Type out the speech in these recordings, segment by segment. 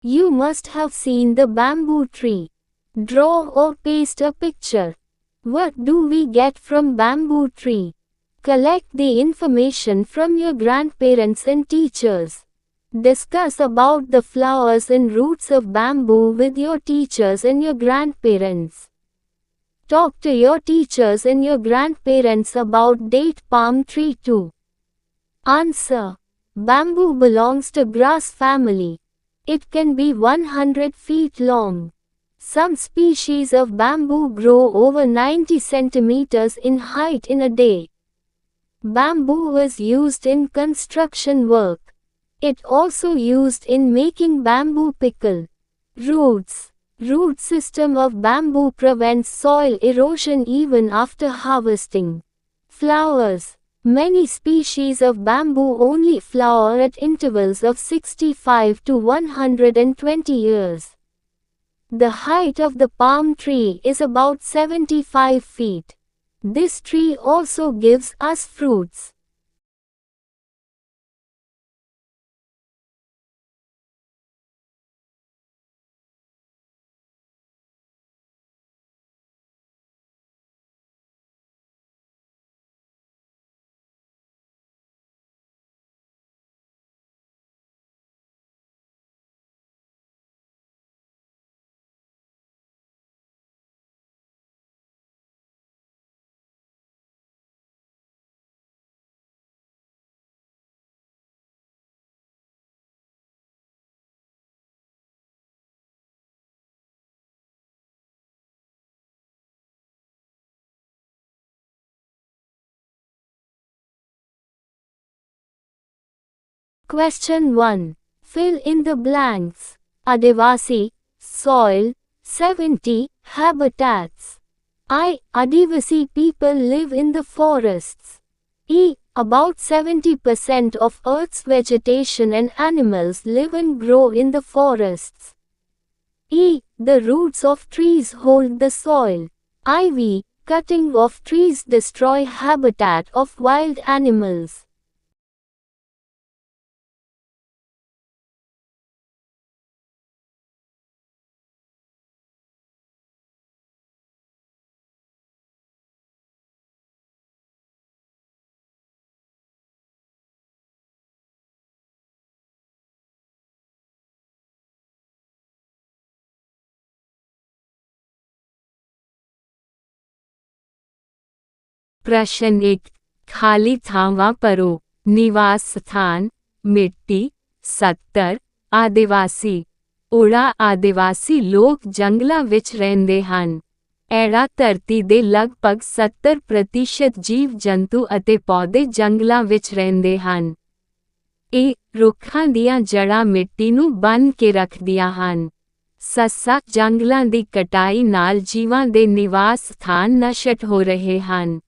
You must have seen the bamboo tree. Draw or paste a picture. What do we get from bamboo tree? Collect the information from your grandparents and teachers. Discuss about the flowers and roots of bamboo with your teachers and your grandparents. Talk to your teachers and your grandparents about date palm tree too. Answer. Bamboo belongs to grass family. It can be 100 feet long. Some species of bamboo grow over 90 centimeters in height in a day. Bamboo is used in construction work. It also used in making bamboo pickle. Roots. Root system of bamboo prevents soil erosion even after harvesting. Flowers. Many species of bamboo only flower at intervals of 65 to 120 years. The height of the palm tree is about 75 feet. This tree also gives us fruits. Question 1. Fill in the blanks. Adivasi, soil, 70, habitats. I. Adivasi people live in the forests. E. About 70% of Earth's vegetation and animals live and grow in the forests. E. The roots of trees hold the soil. IV. Cutting of trees destroy habitat of wild animals. प्रश्न 1. खाली थांवा परो. निवास स्थान. मिट्टी. 70. आदिवासी. उड़ा आदिवासी लोग जंगਲਾਂ ਵਿੱਚ ਰਹਿੰਦੇ ਹਨ. ਐੜਾ ਧਰਤੀ ਦੇ ਲਗਭਗ 70% ਜੀਵ ਜੰਤੂ ਅਤੇ ਪੌਦੇ ਜੰਗਲਾਂ ਵਿੱਚ ਰਹਿੰਦੇ ਹਨ. ਇਹ ਰੁੱਖਾਂ ਦੀਆਂ ਜੜ੍ਹਾਂ ਮਿੱਟੀ ਨੂੰ ਬੰਨ੍ਹ ਕੇ ਰੱਖਦੀਆਂ ਹਨ. ਸੱਸਾ ਜੰਗਲਾਂ ਦੀ ਕਟਾਈ ਨਾਲ ਜੀਵਾਂ ਦੇ ਨਿਵਾਸ ਸਥਾਨ ਨਸ਼ਟ ਹੋ ਰਹੇ ਹਨ.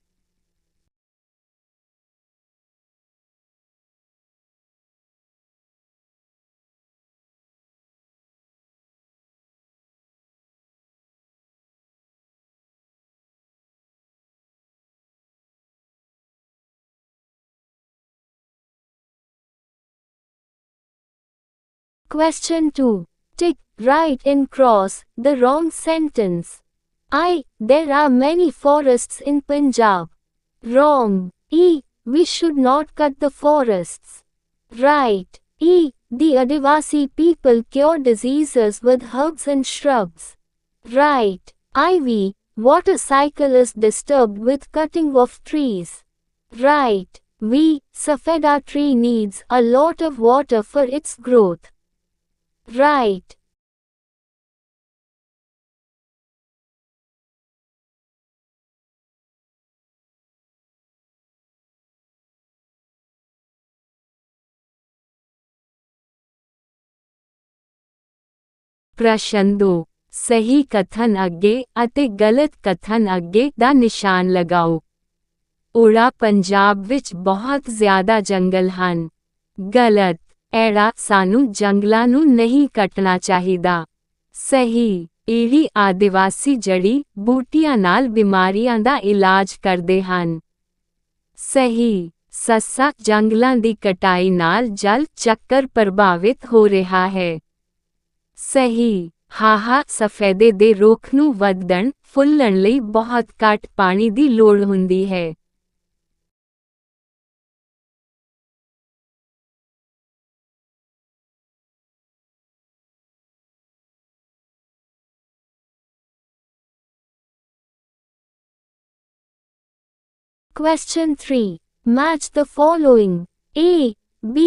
Question 2. Tick, write and cross the wrong sentence. I. There are many forests in Punjab. Wrong. E. We should not cut the forests. Right. E. The Adivasi people cure diseases with herbs and shrubs. Right. IV. Water cycle is disturbed with cutting of trees. Right. V. Safeda tree needs a lot of water for its growth. Right. प्रश्न 2. सही कथन ਅੱਗੇ ਅਤੇ ਗਲਤ ਕਥਨ ਅੱਗੇ ਦਾ ਨਿਸ਼ਾਨ ਲਗਾਓ. ਉੜਾ ਪੰਜਾਬ ਵਿੱਚ ਬਹੁਤ ਜ਼ਿਆਦਾ ਜੰਗਲ ਹਨ. ਗਲਤ. ਐੜਾ ਸਾਨੂੰ ਜੰਗਲਾਂ ਨੂੰ ਨਹੀਂ ਕੱਟਣਾ ਚਾਹੀਦਾ. ਸਹੀ. ਇਹ ਆਦਿਵਾਸੀ ਜੜੀ ਬੂਟੀਆਂ ਨਾਲ ਬਿਮਾਰੀਆਂ ਦਾ ਇਲਾਜ ਕਰਦੇ ਹਨ. ਸਹੀ. ਸੱਸਾ ਜੰਗਲਾਂ ਦੀ ਕਟਾਈ ਨਾਲ ਜਲ ਚੱਕਰ ਪ੍ਰਭਾਵਿਤ ਹੋ ਰਿਹਾ ਹੈ. ਸਹੀ। ਹਾਹਾ ਸਫੈਦੇ ਦੇ ਰੁੱਖ ਨੂੰ ਵਧਣ ਫੁੱਲਣ ਲਈ ਬਹੁਤ ਘੱਟ ਪਾਣੀ ਦੀ ਲੋੜ ਹੁੰਦੀ ਹੈ। Question 3. Match the following. A, B.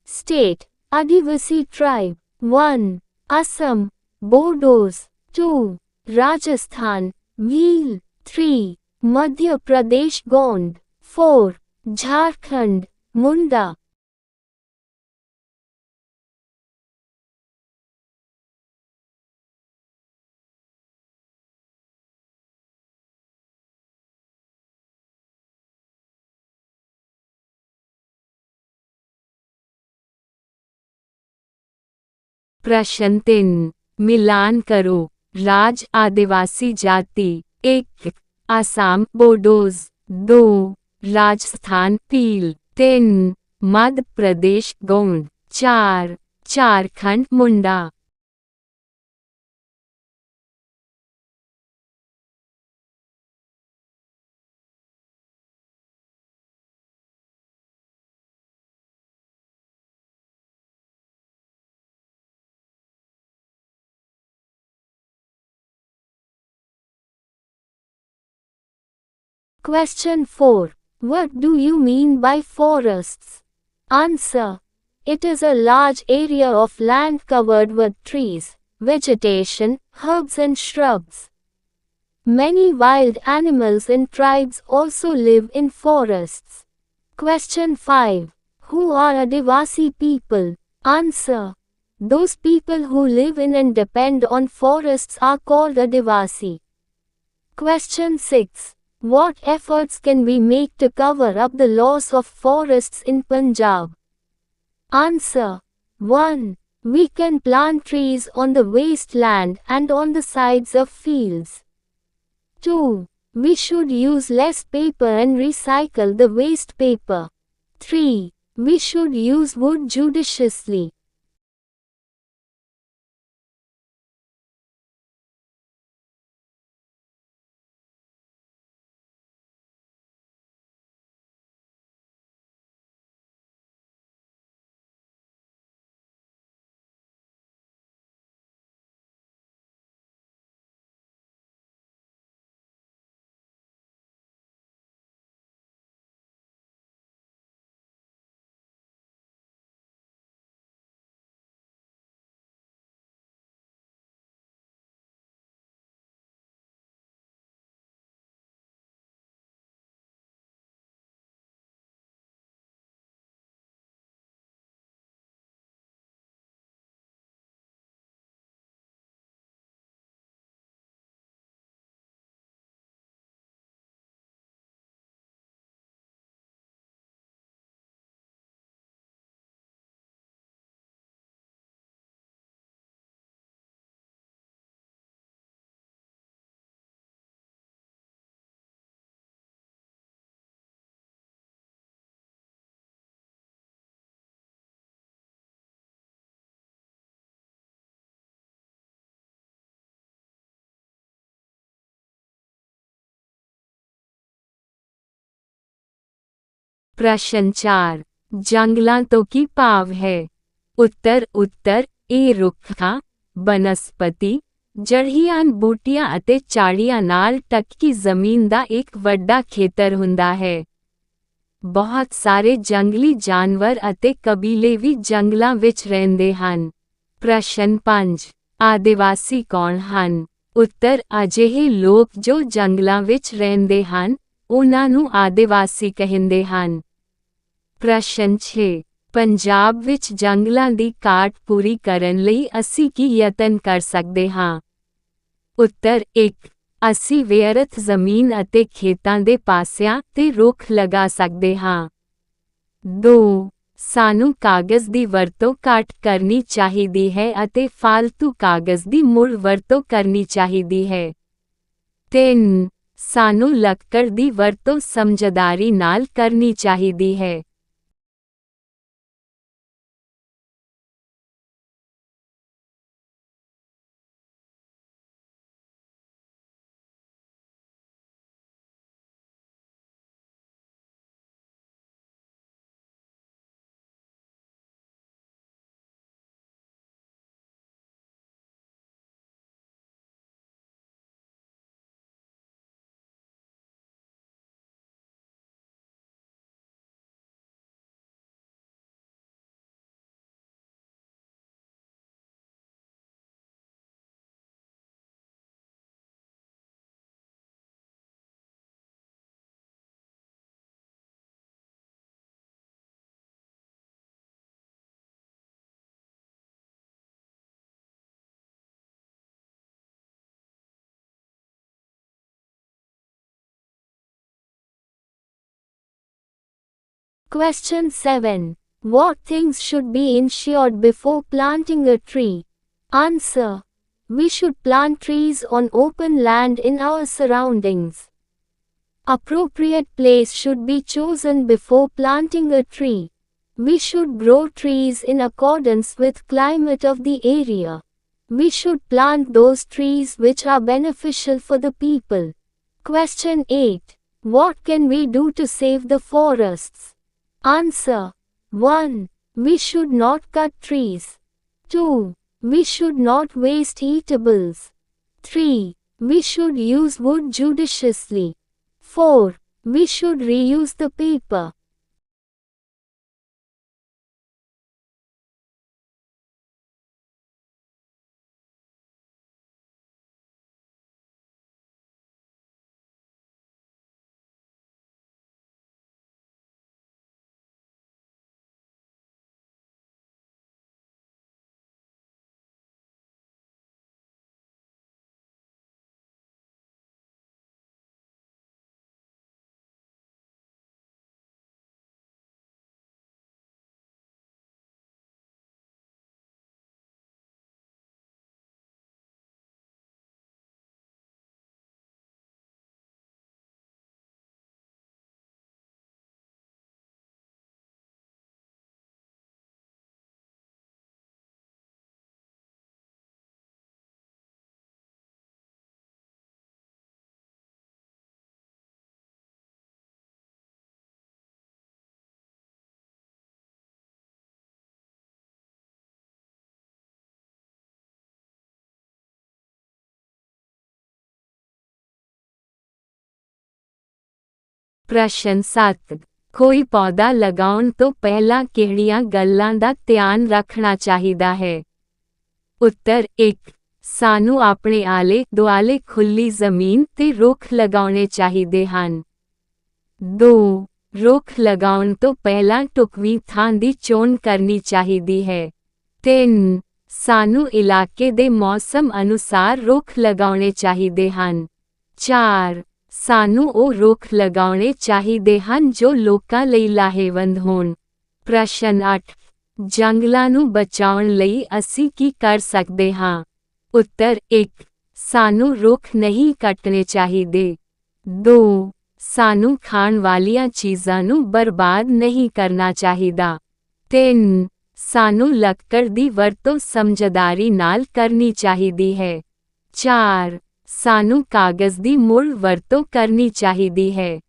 State. Adivasi tribe. 1. Assam. Bodos. 2. Rajasthan. Bhil. 3. Madhya Pradesh Gond. 4. Jharkhand. Munda. प्रश्न 3 मिलान करो। राज आदिवासी जाति 1 आसाम बोडोज 2 राजस्थान भील 3 मध्य प्रदेश गोंड 4 झारखंड मुंडा। Question 4. What do you mean by forests? Answer. It is a large area of land covered with trees, vegetation, herbs and shrubs. Many wild animals and tribes also live in forests. Question 5. Who are Adivasi people? Answer. Those people who live in and depend on forests are called Adivasi. Question 6. What efforts can we make to cover up the loss of forests in Punjab? Answer. 1. We can plant trees on the wasteland and on the sides of fields. 2. We should use less paper and recycle the waste paper. 3. We should use wood judiciously. प्रश्न 4 जंगलां तो की भाव है। उत्तर उत्तर ਇਹ ਰੁੱਖਾਂ ਬਨਸਪਤੀ ਜੜ੍ਹੀਆਂ ਬੂਟੀਆਂ ਅਤੇ ਝਾੜੀਆਂ ਨਾਲ ਢੱਕੀ ਜ਼ਮੀਨ ਦਾ ਇੱਕ ਵੱਡਾ ਖੇਤਰ ਹੁੰਦਾ ਹੈ। ਬਹੁਤ ਸਾਰੇ ਜੰਗਲੀ ਜਾਨਵਰ ਅਤੇ ਕਬੀਲੇ ਵੀ ਜੰਗਲਾਂ ਵਿੱਚ ਰਹਿੰਦੇ ਹਨ। ਪ੍ਰਸ਼ਨ 5 ਆਦਿਵਾਸੀ ਕੌਣ ਹਨ? ਉੱਤਰ ਅਜਿਹੇ ਲੋਕ ਜੋ ਜੰਗਲਾਂ ਵਿੱਚ ਰਹਿੰਦੇ ਹਨ ਉਹਨਾਂ ਨੂੰ ਆਦਿਵਾਸੀ ਕਹਿੰਦੇ ਹਨ। ਪ੍ਰਸ਼ਨ 6 ਪੰਜਾਬ ਵਿੱਚ ਜੰਗਲਾਂ ਦੀ ਘਾਟ ਪੂਰੀ ਕਰਨ ਲਈ ਅਸੀਂ ਕੀ ਯਤਨ ਕਰ ਸਕਦੇ ਹਾਂ? ਉੱਤਰ 1 ਅਸੀਂ ਵਿਅਰਥ ਜ਼ਮੀਨ ਅਤੇ ਖੇਤਾਂ ਦੇ ਪਾਸਿਆਂ ਤੇ ਰੁੱਖ ਲਗਾ ਸਕਦੇ ਹਾਂ। 2 ਸਾਨੂੰ ਕਾਗਜ਼ ਦੀ ਵਰਤੋਂ ਘੱਟ ਕਰਨੀ ਚਾਹੀਦੀ ਹੈ ਅਤੇ ਫਾਲਤੂ ਕਾਗਜ਼ ਦੀ ਮੁੜ ਵਰਤੋਂ ਕਰਨੀ ਚਾਹੀਦੀ ਹੈ। 3 ਸਾਨੂੰ ਲੱਕੜ ਦੀ ਵਰਤੋਂ ਸਮਝਦਾਰੀ ਨਾਲ ਕਰਨੀ ਚਾਹੀਦੀ ਹੈ। Question 7. What things should be ensured before planting a tree? Answer. We should plant trees on open land in our surroundings. Appropriate place should be chosen before planting a tree. We should grow trees in accordance with climate of the area. We should plant those trees which are beneficial for the people. Question 8. What can we do to save the forests? Answer. 1. We should not cut trees. 2. We should not waste eatables. 3. We should use wood judiciously. 4. We should reuse the paper. प्रश्न 7. ਕੋਈ ਪੌਦਾ ਲਗਾਉਣ ਤੋਂ ਪਹਿਲਾਂ ਕਿਹੜੀਆਂ ਗੱਲਾਂ ਦਾ ਧਿਆਨ ਰੱਖਣਾ ਚਾਹੀਦਾ ਹੈ? ਉੱਤਰ 1. ਸਾਨੂੰ ਆਪਣੇ ਆਲੇ ਦੁਆਲੇ ਖੁੱਲੀ ਜ਼ਮੀਨ ਤੇ ਰੁੱਖ ਲਗਾਉਣੇ ਚਾਹੀਦੇ ਹਨ। 2. ਰੁੱਖ ਲਗਾਉਣ ਤੋਂ ਪਹਿਲਾਂ ਢੁਕਵੀਂ ਥਾਂ ਦੀ ਚੋਣ ਕਰਨੀ ਚਾਹੀਦੀ ਹੈ। 3. ਸਾਨੂੰ ਇਲਾਕੇ ਦੇ ਮੌਸਮ ਅਨੁਸਾਰ ਰੁੱਖ ਲਗਾਉਣੇ ਚਾਹੀਦੇ ਹਨ। 4. ਸਾਨੂੰ ਉਹ ਰੁੱਖ ਲਗਾਉਣੇ ਚਾਹੀਦੇ ਹਨ ਜੋ ਲੋਕਾਂ ਲਈ ਲਾਹੇਵੰਦ ਹੋਣ। ਪ੍ਰਸ਼ਨ 8. ਜੰਗਲਾਂ ਨੂੰ ਬਚਾਉਣ ਲਈ ਅਸੀਂ ਕੀ ਕਰ ਸਕਦੇ ਹਾਂ? ਉੱਤਰ 1. ਸਾਨੂੰ ਰੁੱਖ ਨਹੀਂ ਕੱਟਣੇ ਚਾਹੀਦੇ। 2. ਸਾਨੂੰ ਖਾਣ ਵਾਲੀਆਂ ਚੀਜ਼ਾਂ ਨੂੰ ਬਰਬਾਦ ਨਹੀਂ ਕਰਨਾ ਚਾਹੀਦਾ। 3. ਸਾਨੂੰ ਲੱਕੜ ਦੀ ਵਰਤੋਂ ਸਮਝਦਾਰੀ ਨਾਲ ਕਰਨੀ ਚਾਹੀਦੀ ਹੈ। 4. ਸਾਨੂੰ ਕਾਗਜ਼ ਦੀ ਮੁੜ ਵਰਤੋਂ ਕਰਨੀ ਚਾਹੀਦੀ ਹੈ।